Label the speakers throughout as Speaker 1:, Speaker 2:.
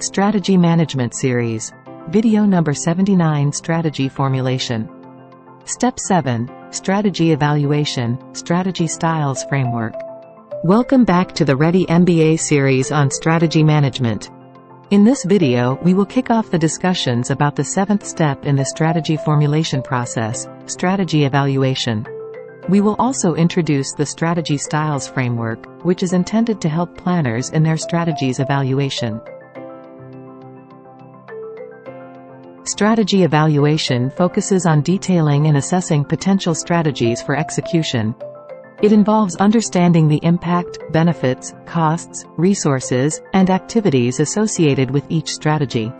Speaker 1: Strategy Management Series. Video number 79, Strategy Formulation. Step 7. Strategy Evaluation, Strategy Styles Framework. Welcome back to the Ready MBA series on strategy management. In this video, we will kick off the discussions about the 7th step in the strategy formulation process, strategy evaluation. We will also introduce the Strategy Styles Framework, which is intended to help planners in their strategies evaluation. Strategy evaluation focuses on detailing and assessing potential strategies for execution. It involves understanding the impact, benefits, costs, resources, and activities associated with each strategy.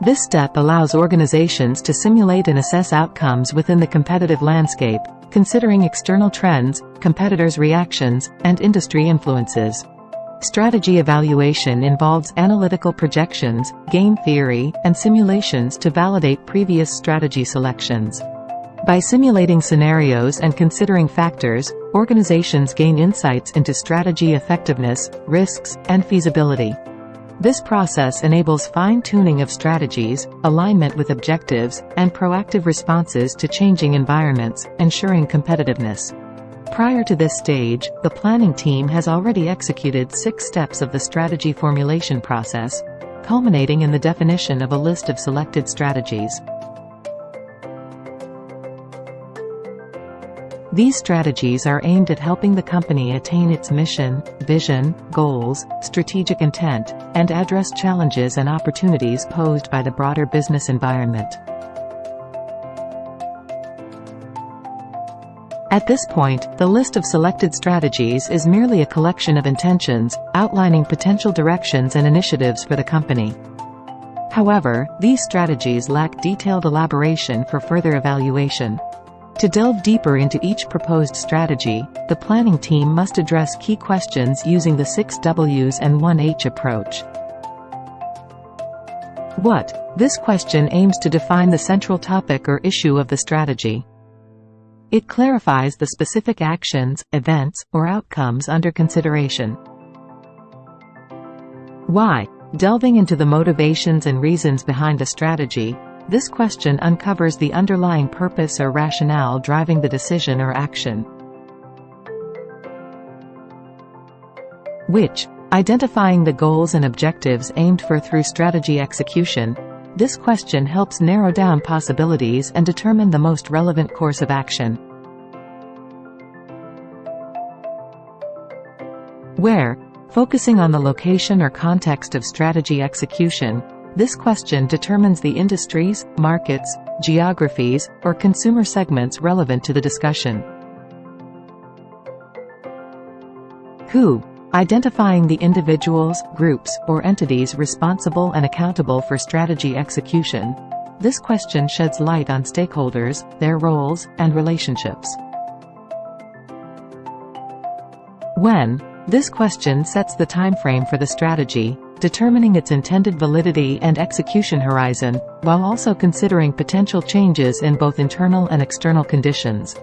Speaker 1: This step allows organizations to simulate and assess outcomes within the competitive landscape, considering external trends, competitors' reactions, and industry influences. Strategy evaluation involves analytical projections, game theory, and simulations to validate previous strategy selections. By simulating scenarios and considering factors, organizations gain insights into strategy effectiveness, risks, and feasibility. This process enables fine-tuning of strategies, alignment with objectives, and proactive responses to changing environments, ensuring competitiveness. Prior to this stage, the planning team has already executed 6 steps of the strategy formulation process, culminating in the definition of a list of selected strategies. These strategies are aimed at helping the company attain its mission, vision, goals, strategic intent, and address challenges and opportunities posed by the broader business environment. At this point, the list of selected strategies is merely a collection of intentions, outlining potential directions and initiatives for the company. However, these strategies lack detailed elaboration for further evaluation. To delve deeper into each proposed strategy, the planning team must address key questions using the 6 W's and 1 H approach. What? This question aims to define the central topic or issue of the strategy. It clarifies the specific actions, events, or outcomes under consideration. Why? Delving into the motivations and reasons behind a strategy, this question uncovers the underlying purpose or rationale driving the decision or action. Which? Identifying the goals and objectives aimed for through strategy execution. This question helps narrow down possibilities and determine the most relevant course of action. Where? Focusing on the location or context of strategy execution, this question determines the industries, markets, geographies, or consumer segments relevant to the discussion. Who? Identifying the individuals, groups, or entities responsible and accountable for strategy execution. This question sheds light on stakeholders, their roles, and relationships. When? This question sets the timeframe for the strategy, determining its intended validity and execution horizon, while also considering potential changes in both internal and external conditions.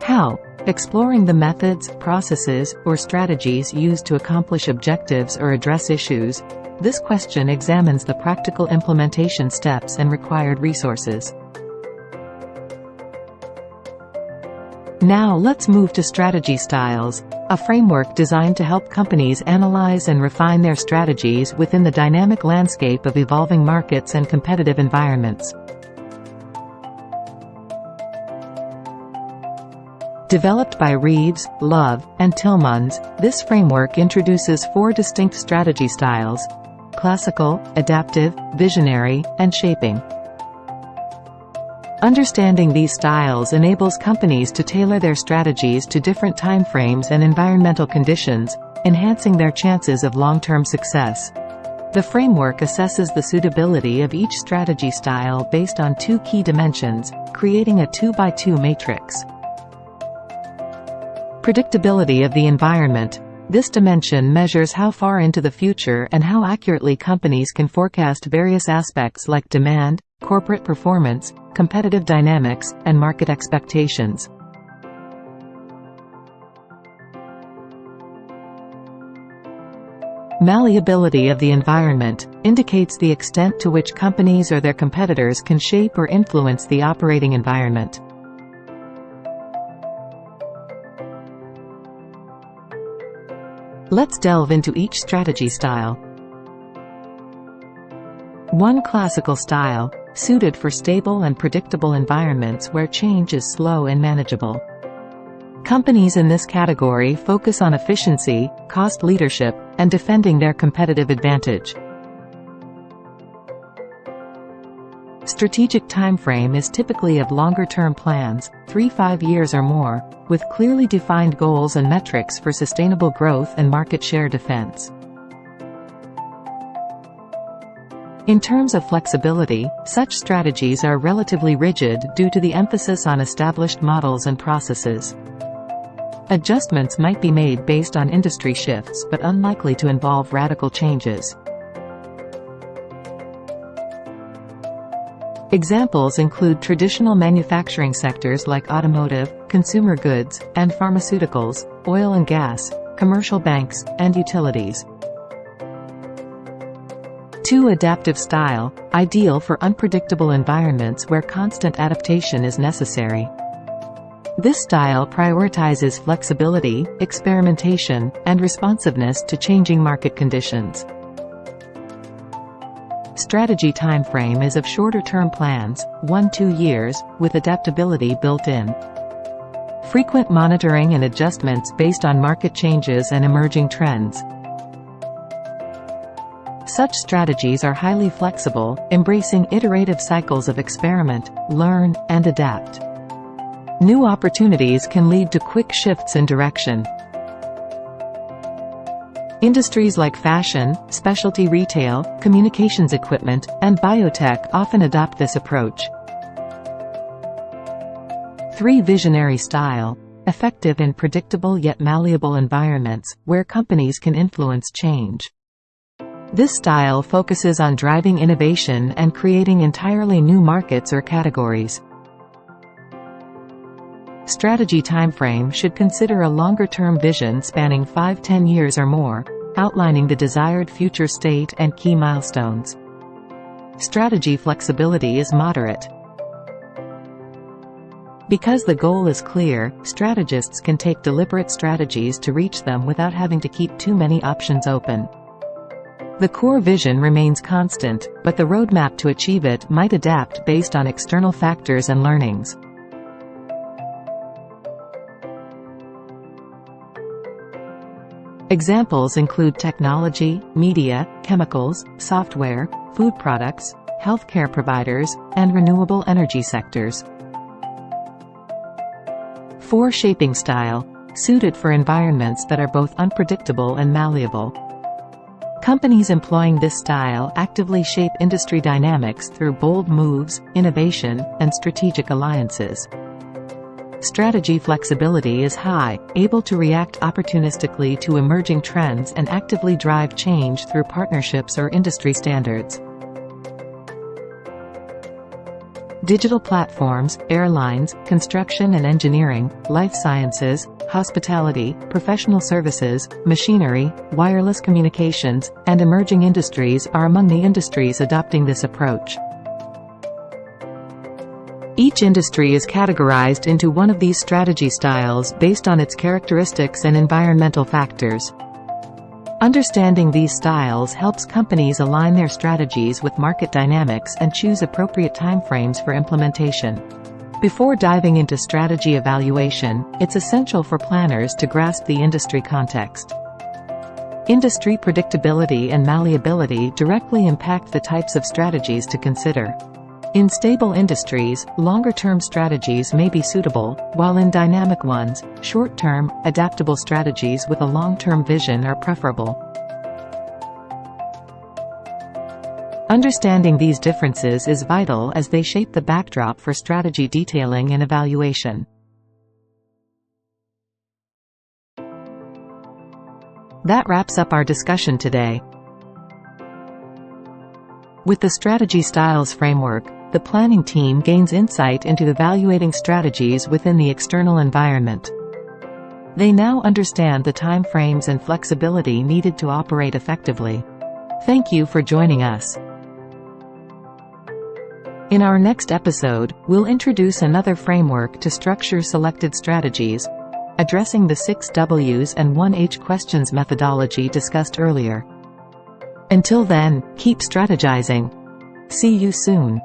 Speaker 1: How? Exploring the methods, processes, or strategies used to accomplish objectives or address issues. This question examines the practical implementation steps and required resources. Now let's move to strategy styles, a framework designed to help companies analyze and refine their strategies within the dynamic landscape of evolving markets and competitive environments. Developed by Reeves, Love, and Tillmanns, this framework introduces 4 distinct strategy styles: classical, adaptive, visionary, and shaping. Understanding these styles enables companies to tailor their strategies to different timeframes and environmental conditions, enhancing their chances of long-term success. The framework assesses the suitability of each strategy style based on 2 key dimensions, creating a 2x2 matrix. Predictability of the environment. This dimension measures how far into the future and how accurately companies can forecast various aspects like demand, corporate performance, competitive dynamics, and market expectations. Malleability of the environment indicates the extent to which companies or their competitors can shape or influence the operating environment. Let's delve into each strategy style. 1. Classical style, suited for stable and predictable environments where change is slow and manageable. Companies in this category focus on efficiency, cost leadership, and defending their competitive advantage. Strategic timeframe is typically of longer-term plans, 3–5 years or more, with clearly defined goals and metrics for sustainable growth and market share defense. In terms of flexibility, such strategies are relatively rigid due to the emphasis on established models and processes. Adjustments might be made based on industry shifts but unlikely to involve radical changes. Examples include traditional manufacturing sectors like automotive, consumer goods, and pharmaceuticals, oil and gas, commercial banks, and utilities. 2. Adaptive style, ideal for unpredictable environments where constant adaptation is necessary. This style prioritizes flexibility, experimentation, and responsiveness to changing market conditions. Strategy timeframe is of shorter-term plans, 1–2 years, with adaptability built in. Frequent monitoring and adjustments based on market changes and emerging trends. Such strategies are highly flexible, embracing iterative cycles of experiment, learn, and adapt. New opportunities can lead to quick shifts in direction. Industries like fashion, specialty retail, communications equipment, and biotech often adopt this approach. 3. Visionary style, effective in predictable yet malleable environments, where companies can influence change. This style focuses on driving innovation and creating entirely new markets or categories. Strategy timeframe should consider a longer-term vision spanning 5–10 years or more, outlining the desired future state and key milestones. Strategy flexibility is moderate. Because the goal is clear, strategists can take deliberate strategies to reach them without having to keep too many options open. The core vision remains constant, but the roadmap to achieve it might adapt based on external factors and learnings. Examples include technology, media, chemicals, software, food products, healthcare providers, and renewable energy sectors. 4. Shaping style, suited for environments that are both unpredictable and malleable. Companies employing this style actively shape industry dynamics through bold moves, innovation, and strategic alliances. Strategy flexibility is high, able to react opportunistically to emerging trends and actively drive change through partnerships or industry standards. Digital platforms, airlines, construction and engineering, life sciences, hospitality, professional services, machinery, wireless communications, and emerging industries are among the industries adopting this approach. Each industry is categorized into one of these strategy styles based on its characteristics and environmental factors. Understanding these styles helps companies align their strategies with market dynamics and choose appropriate timeframes for implementation. Before diving into strategy evaluation, it's essential for planners to grasp the industry context. Industry predictability and malleability directly impact the types of strategies to consider. In stable industries, longer-term strategies may be suitable, while in dynamic ones, short-term, adaptable strategies with a long-term vision are preferable. Understanding these differences is vital as they shape the backdrop for strategy detailing and evaluation. That wraps up our discussion today. With the Strategy Styles framework, the planning team gains insight into evaluating strategies within the external environment. They now understand the time frames and flexibility needed to operate effectively. Thank you for joining us. In our next episode, we'll introduce another framework to structure selected strategies, addressing the 6 W's and 1 H questions methodology discussed earlier. Until then, keep strategizing. See you soon.